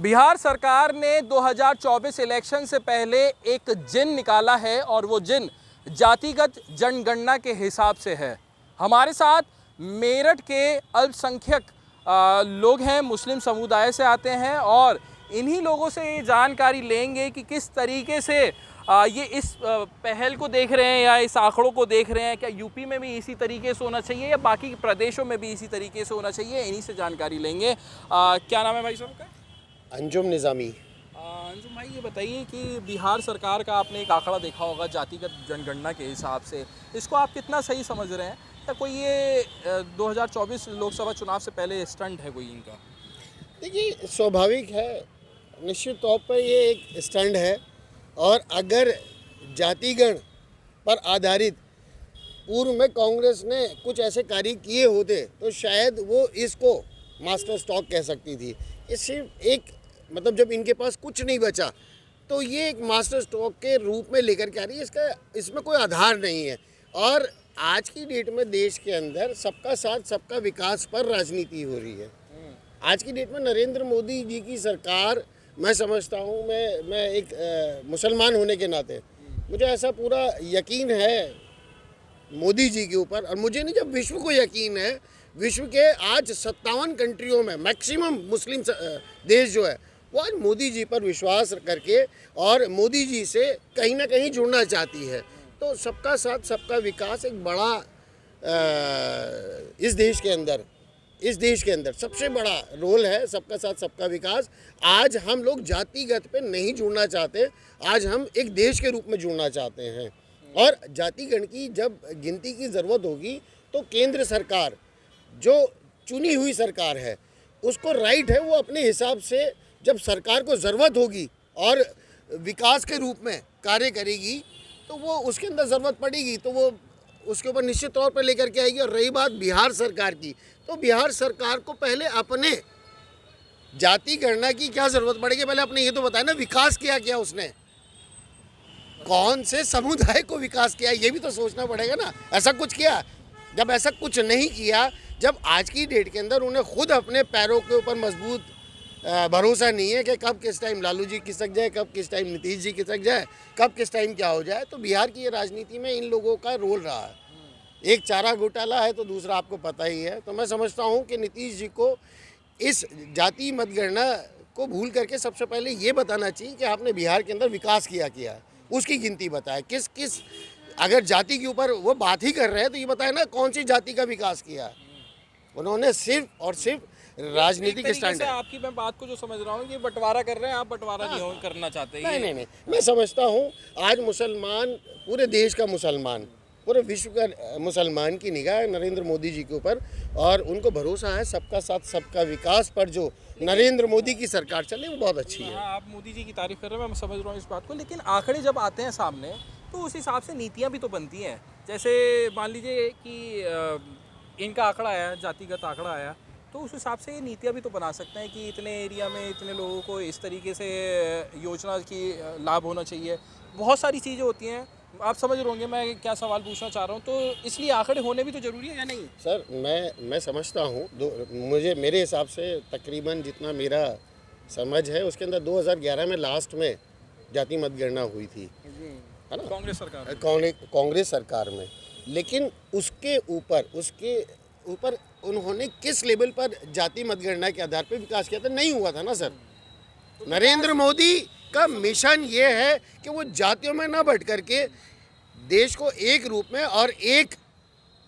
बिहार सरकार ने 2024 इलेक्शन से पहले एक जिन निकाला है और वो जिन जातिगत जनगणना के हिसाब से है। हमारे साथ मेरठ के अल्पसंख्यक लोग हैं, मुस्लिम समुदाय से आते हैं और इन्हीं लोगों से ये जानकारी लेंगे कि किस तरीके से ये इस पहल को देख रहे हैं या इस आंकड़ों को देख रहे हैं। क्या यूपी में भी इसी तरीके से होना चाहिए या बाकी प्रदेशों में भी इसी तरीके से होना चाहिए, इन्हीं से जानकारी लेंगे। क्या नाम है भाई साहब का? अंजुम निज़ामी। अंजुम भाई, ये बताइए कि बिहार सरकार का आपने एक आंकड़ा देखा होगा जातिगत जनगणना के हिसाब से, इसको आप कितना सही समझ रहे हैं या कोई ये 2024 लोकसभा चुनाव से पहले स्टंट है कोई इनका? देखिए, स्वाभाविक है, निश्चित तौर पर ये एक स्टंट है और अगर जातिगण पर आधारित पूर्व में कांग्रेस ने कुछ ऐसे कार्य किए होते तो शायद वो इसको मास्टर स्ट्रोक कह सकती थी। ये सिर्फ एक मतलब जब इनके पास कुछ नहीं बचा तो ये एक मास्टर स्ट्रोक के रूप में लेकर के आ रही है। इसमें कोई आधार नहीं है। और आज की डेट में देश के अंदर सबका साथ सबका विकास पर राजनीति हो रही है। आज की डेट में नरेंद्र मोदी जी की सरकार, मैं समझता हूँ, मैं एक मुसलमान होने के नाते मुझे ऐसा पूरा यकीन है मोदी जी के ऊपर, और मुझे नहीं, जब विश्व को यकीन है, विश्व के आज 57 कंट्रियों में मैक्सिमम मुस्लिम देश जो है वो आज मोदी जी पर विश्वास करके और मोदी जी से कहीं ना कहीं जुड़ना चाहती है। तो सबका साथ सबका विकास एक बड़ा इस देश के अंदर सबसे बड़ा रोल है, सबका साथ सबका विकास। आज हम लोग जातिगत पे नहीं जुड़ना चाहते, आज हम एक देश के रूप में जुड़ना चाहते हैं। और जातिगण की जब गिनती की ज़रूरत होगी तो केंद्र सरकार, जो चुनी हुई सरकार है, उसको राइट है, वो अपने हिसाब से जब सरकार को ज़रूरत होगी और विकास के रूप में कार्य करेगी तो वो उसके अंदर ज़रूरत पड़ेगी तो वो उसके ऊपर निश्चित तौर पर लेकर के आएगी। और रही बात बिहार सरकार की, तो बिहार सरकार को पहले अपने जाति गणना की क्या ज़रूरत पड़ेगी, पहले अपने ये तो बताया ना, विकास किया उसने, कौन से समुदाय को विकास किया, ये भी तो सोचना पड़ेगा ना। ऐसा कुछ किया? जब ऐसा कुछ नहीं किया, जब आज की डेट के अंदर उन्हें खुद अपने पैरों के ऊपर मजबूत भरोसा नहीं है कि कब किस टाइम लालू जी खिसक जाए, कब किस टाइम नीतीश जी खिसक जाए, कब किस टाइम क्या हो जाए, तो बिहार की ये राजनीति में इन लोगों का रोल रहा है। एक चारा घोटाला है तो दूसरा आपको पता ही है। तो मैं समझता हूँ कि नीतीश जी को इस जाति मतगणना को भूल करके सबसे पहले ये बताना चाहिए कि आपने बिहार के अंदर विकास किया है, उसकी गिनती बताए। किस अगर जाति के ऊपर वो बात ही कर रहे हैं तो ये बताए ना कौन सी जाति का विकास किया है। उन्होंने सिर्फ और सिर्फ राजनीतिक स्टैंड है। आपकी मैं बात को जो समझ रहा हूँ कि बंटवारा कर रहे हैं, आप बंटवारा नहीं करना चाहते। नहीं, मैं समझता हूँ आज मुसलमान, पूरे देश का मुसलमान, पूरे विश्व का मुसलमान की निगाह है नरेंद्र मोदी जी के ऊपर और उनको भरोसा है सबका साथ सबका विकास पर जो नरेंद्र मोदी की सरकार चले वो बहुत अच्छी है। आप मोदी जी की तारीफ कर रहे हैं, मैं समझ रहा हूँ इस बात को, लेकिन आंकड़े जब आते हैं सामने तो उस हिसाब से नीतियाँ भी तो बनती हैं। जैसे मान लीजिए कि इनका आंकड़ा आया, जातिगत आंकड़ा आया, तो उस हिसाब से ये नीतियाँ भी तो बना सकते हैं कि इतने एरिया में इतने लोगों को इस तरीके से योजना की लाभ होना चाहिए। बहुत सारी चीज़ें होती हैं, आप समझ रहे होंगे मैं क्या सवाल पूछना चाह रहा हूँ। तो इसलिए आंकड़े होने भी तो ज़रूरी है या नहीं? सर, मैं समझता हूँ, मेरे हिसाब से तकरीबन जितना मेरा समझ है उसके अंदर 2011 में लास्ट में जाति मतगणना हुई थी, है ना, कांग्रेस सरकार में। लेकिन उसके ऊपर उन्होंने किस लेवल पर जाति मतगणना के आधार पर विकास किया था? नहीं हुआ था ना सर। नरेंद्र मोदी का मिशन ये है कि वो जातियों में ना बट करके देश को एक रूप में और एक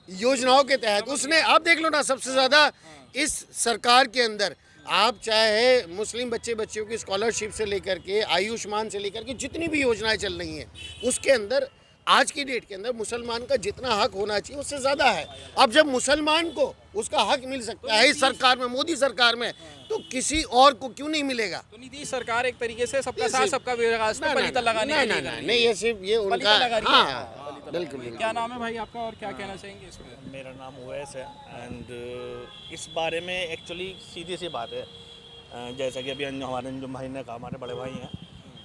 योजनाओं के तहत उसने, आप देख लो ना, सबसे ज़्यादा इस सरकार के अंदर आप चाहे मुस्लिम बच्चियों की स्कॉलरशिप से लेकर के आयुष्मान से लेकर के जितनी भी योजनाएं चल रही हैं उसके अंदर आज की डेट के अंदर मुसलमान का जितना हक होना चाहिए उससे ज़्यादा है। अब जब मुसलमान को उसका हक मिल सकता है इस सरकार में, मोदी सरकार में, तो किसी और को क्यों नहीं मिलेगा? तो नीतीश सरकार एक तरीके से सबका साथ सबका विकास पे पलीता लगाने नहीं, ये सिर्फ ये उनका, हाँ बिल्कुल। क्या नाम है भाई आपका और क्या कहना चाहेंगे इसमें? मेरा नाम उवैस है एंड इस बारे में एक्चुअली सीधी सी बात है, जैसा कि अभी हमारे जो भाई ने कहा, हमारे बड़े भाई हैं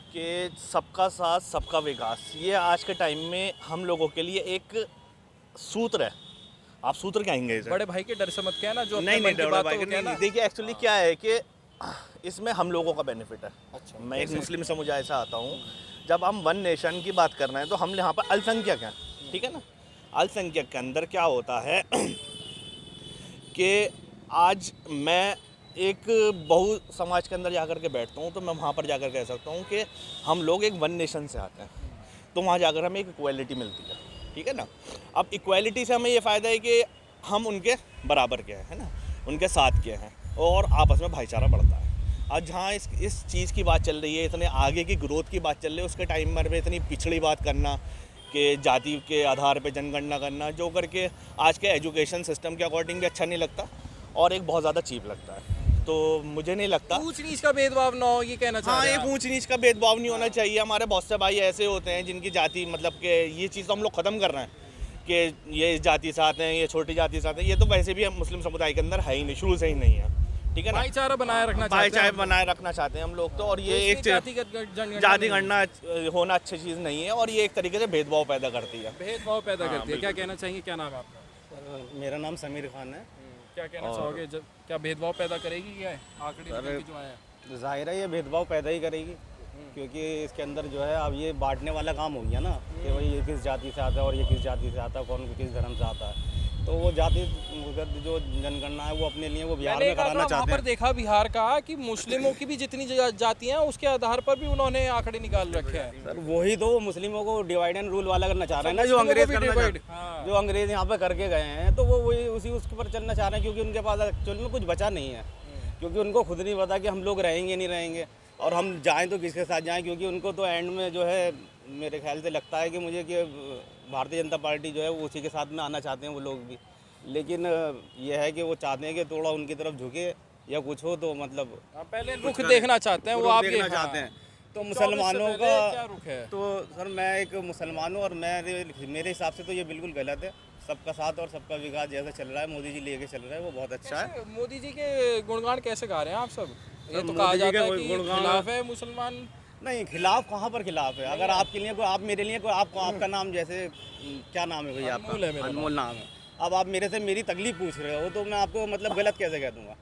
कि सबका साथ सबका विकास, ये आज के टाइम में हम लोगों के लिए एक सूत्र है। आप सूत्र कहेंगे इसे? बड़े भाई के डर से मत कहना जो नहीं, बड़े भाई के नहीं। देखिए एक्चुअली क्या है कि इसमें हम लोगों का बेनिफिट है। अच्छा, मैं एक मुस्लिम समुदाय से आता हूँ। जब हम वन नेशन की बात कर रहे हैं तो हम यहाँ पर अल्पसंख्यक हैं, ठीक है ना। अल्पसंख्यक के अंदर क्या होता है कि आज मैं एक बहु समाज के अंदर जाकर के बैठता हूँ तो मैं वहाँ पर जाकर कह सकता हूँ कि हम लोग एक वन नेशन से आते हैं, तो वहाँ जाकर हमें एक इक्वालिटी मिलती है, ठीक है ना। अब इक्वालिटी से हमें ये फ़ायदा है कि हम उनके बराबर के हैं, है ना, उनके साथ के हैं और आपस में भाईचारा बढ़ता है। आज जहाँ इस चीज़ की बात चल रही है, इतने आगे की ग्रोथ की बात चल रही है, उसके टाइम में इतनी पिछड़ी बात करना कि जाति के आधार पे जनगणना करना, जो करके आज के एजुकेशन सिस्टम के अकॉर्डिंग भी अच्छा नहीं लगता और एक बहुत ज़्यादा चीप लगता है। तो मुझे नहीं लगता ऊंच नीच का भेदभाव ना हो, ये कहना चाह हाँ, रहे ये हैं आप? ऊंच नीच का भेदभाव नहीं होना चाहिए। हमारे बहुत से भाई ऐसे होते हैं जिनकी जाति मतलब कि ये चीज़ तो हम लोग ख़त्म कर रहे हैं कि ये जाति से आते हैं, ये छोटी जाति से आते हैं। ये तो वैसे भी हम मुस्लिम समुदाय के अंदर है ही नहीं, शुरू से ही नहीं है, ठीक है ना। भाईचारा बनाए रखना चाहते भाईचारा हैं हम। बनाए रखना चाहते हैं हम लोग तो। और ये इसमें एक जातिगत जनगणना जाति नहीं है। गणना होना अच्छी चीज़ नहीं है और ये एक तरीके से भेदभाव पैदा करती है। भेदभाव पैदा करती है। क्या कहना चाहेंगे, क्या नाम है आपका? मेरा नाम समीर खान है। क्या कहना चाहोगे, क्या भेदभाव पैदा करेगी क्या है आंकड़े निकल के जो आए हैं? तो जाहिर है ये भेदभाव पैदा ही करेगी, क्योंकि इसके अंदर जो है अब ये बांटने वाला काम हो गया ना कि भाई ये किस जाति से आता है और ये किस जाति से आता है, कौन किस धर्म से आता है। तो वो जाति जो जनगणना है वो अपने लिए वो बिहार मैंने में एक आंकड़ा कराना वहाँ चाहते पर हैं। देखा बिहार का कि मुस्लिमों की भी जितनी जातियां हैं उसके आधार पर भी उन्होंने आंकड़े निकाल रखे हैं। सर वही तो मुस्लिमों को डिवाइड एंड रूल वाला करना चाह रहे हैं ना, जो मुस्लिमों को अंग्रेज भी करना divide, चाह हाँ। जो अंग्रेज यहाँ पे करके गए हैं, तो वो वही उसी उसके पर चलना चाह रहे हैं, क्योंकि उनके पास एक्चुअल में कुछ बचा नहीं है। क्योंकि उनको खुद नहीं पता कि हम लोग रहेंगे नहीं रहेंगे और हम जाएं तो किसके साथ जाएं, क्योंकि उनको तो एंड में जो है मेरे ख्याल से लगता है कि मुझे कि भारतीय जनता पार्टी जो है वो उसी के साथ में आना चाहते हैं वो लोग भी। लेकिन ये है कि वो चाहते हैं कि थोड़ा उनकी तरफ झुके या कुछ हो, तो मतलब पहले रुख देखना चाहते हैं वो, रुख आप देखना हाँ। चाहते हैं। तो 24 मुसलमानों से पहले का क्या रुख है? तो सर मैं एक मुसलमान हूँ और मेरे हिसाब से तो ये बिल्कुल गलत है। सबका साथ और सबका विकास जैसा चल रहा है, मोदी जी लेके चल रहे हैं, वो बहुत अच्छा है। कैसे- मोदी जी के गुणगान कैसे गा रहे हैं आप सब? ये तो मोदी कहा जी जाता के है कि गुणगान- खिलाफ है मुसलमान। नहीं, खिलाफ कहाँ पर खिलाफ है? अगर आपके लिए कोई, आप मेरे लिए कोई, आपका नाम जैसे क्या नाम है भैया अनमोल है आपका? मेरा अनमोल नाम है। अब आप मेरे से मेरी तकलीफ पूछ रहे हो तो मैं आपको मतलब गलत कैसे कह दूंगा?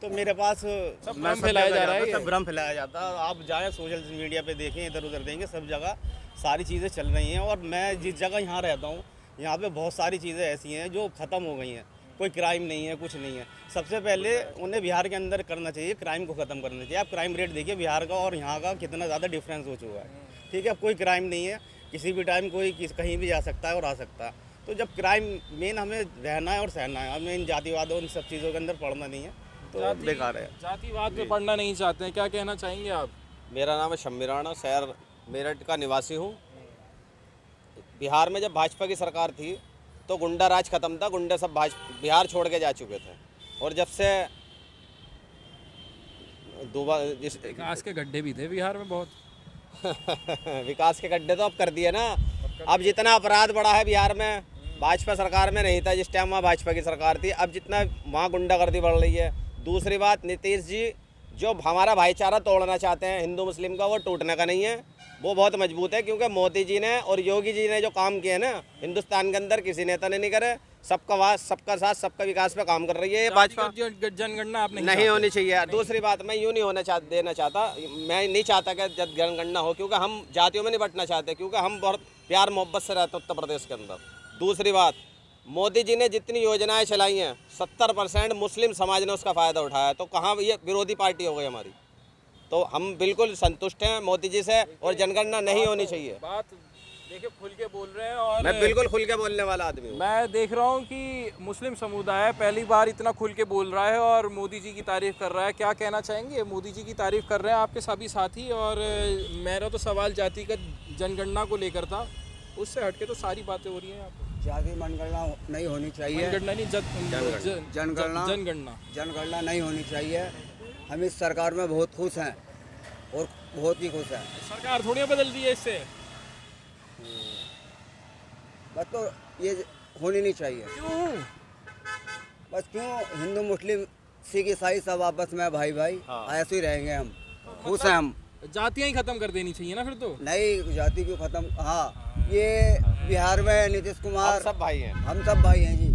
तो मेरे पास मैं भ्रम फैलाया जा रहा है सब ये। भ्रम फैलाया जाता है। आप जाएं सोशल मीडिया पे देखें, इधर उधर देंगे, सब जगह सारी चीज़ें चल रही हैं। और मैं जिस जगह यहाँ रहता हूँ यहाँ पे बहुत सारी चीज़ें ऐसी हैं जो ख़त्म हो गई हैं। कोई क्राइम नहीं है, कुछ नहीं है। सबसे पहले उन्हें बिहार के अंदर करना चाहिए, क्राइम को ख़त्म करना चाहिए। आप क्राइम रेट देखिए बिहार का और यहाँ का कितना ज़्यादा डिफरेंस हो चुका है, ठीक है। कोई क्राइम नहीं है, किसी भी टाइम कोई कहीं भी जा सकता है और आ सकता है। तो जब क्राइम मेन हमें रहना है और सहना है, हमें इन जातिवाद और इन सब चीज़ों के अंदर पड़ना नहीं है, तो बेकार है। जातिवाद में पढ़ना नहीं चाहते हैं, क्या कहना चाहेंगे आप? मेरा नाम है शम्मी राणा, शहर मेरठ का निवासी हूँ। बिहार में जब भाजपा की सरकार थी तो गुंडा राज खत्म था, गुंडे सब बिहार छोड़ के जा चुके थे। और जब से विकास के गड्ढे भी थे बिहार में बहुत। विकास के गड्ढे तो अब कर दिए ना। अब जितना अपराध बढ़ा है बिहार में, भाजपा सरकार में नहीं था जिस टाइम वहाँ भाजपा की सरकार थी, अब जितना वहाँ गुंडागर्दी बढ़ रही है। दूसरी बात, नीतीश जी जो हमारा भाईचारा तोड़ना चाहते हैं हिंदू मुस्लिम का, वो टूटने का नहीं है, वो बहुत मजबूत है। क्योंकि मोदी जी ने और योगी जी ने जो काम किए ना हिंदुस्तान के अंदर, किसी नेता ने नहीं करे। सबका साथ सबका विकास पे काम कर रही है ये भाजपा। जातिगत जनगणना आप नहीं होनी चाहिए। दूसरी बात, मैं यूँ नहीं देना चाहता, मैं नहीं चाहता कि जनगणना हो, क्योंकि हम जातियों में नहीं बंटना चाहते, क्योंकि हम बहुत प्यार मोहब्बत से रहते हैं उत्तर प्रदेश के अंदर। दूसरी बात, मोदी जी ने जितनी योजनाएं चलाई हैं 70% मुस्लिम समाज ने उसका फ़ायदा उठाया है, तो कहाँ ये विरोधी पार्टी हो गई हमारी? तो हम बिल्कुल संतुष्ट हैं मोदी जी से और जनगणना नहीं होनी चाहिए। बात देखिए खुल के बोल रहे हैं और मैं बिल्कुल खुल के बोलने वाला आदमी हूँ। मैं देख रहा हूँ कि मुस्लिम समुदाय पहली बार इतना खुल के बोल रहा है और मोदी जी की तारीफ कर रहा है। क्या कहना चाहेंगे? मोदी जी की तारीफ कर रहे हैं आपके सभी साथी, और मेरा तो सवाल जातिगत जनगणना को लेकर था, उससे हटके तो सारी बातें हो रही हैं यहाँ पे। जाति मनगणना नहीं होनी चाहिए। जनगणना नहीं, जनगणना जनगणना नहीं होनी चाहिए। हम इस सरकार में बहुत खुश हैं और बहुत ही खुश हैं। सरकार थोड़ी बदल दी है इससे। बस तो ये होनी नहीं चाहिए। क्यों? बस क्यों? हिंदू मुस्लिम सिख ईसाई सब आपस में भाई भाई ऐसे ही रहेंगे हम, खुश हैं हम। जातियाँ ही खत्म कर देनी चाहिए ना फिर तो। नई जाति क्यों खत्म? हाँ, ये बिहार में नीतीश कुमार, हम सब भाई हैं। हम सब भाई हैं जी।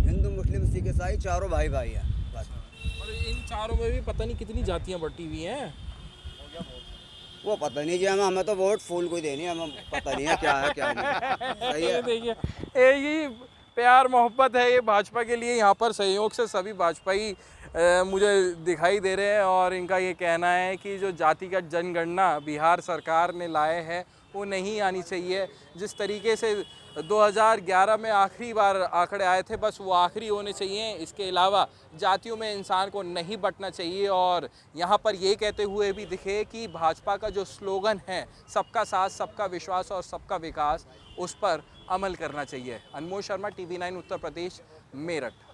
हिंदू मुस्लिम सिख ईसाई चारों भाई भाई हैं बस। और इन बिहारों में भी पता नहीं कितनी जातियां बटी हुई हैं। वो पता नहीं जी, हमें तो वोट फूल को ही देनी है, हमें पता नहीं है क्या है क्या नहीं। सही है। देखिए यही प्यार मोहब्बत है ये भाजपा के लिए। यहाँ पर सहयोग से सभी भाजपाई मुझे दिखाई दे रहे हैं और इनका ये कहना है कि जो जातिगत जनगणना बिहार सरकार ने लाए है वो नहीं आनी चाहिए। जिस तरीके से 2011 में आखिरी बार आंकड़े आए थे बस वो आखिरी होने चाहिए, इसके अलावा जातियों में इंसान को नहीं बंटना चाहिए। और यहाँ पर ये कहते हुए भी दिखे कि भाजपा का जो स्लोगन है सबका साथ, सबका विश्वास और सबका विकास, उस पर अमल करना चाहिए। अनमोल शर्मा, TV9 उत्तर प्रदेश, मेरठ।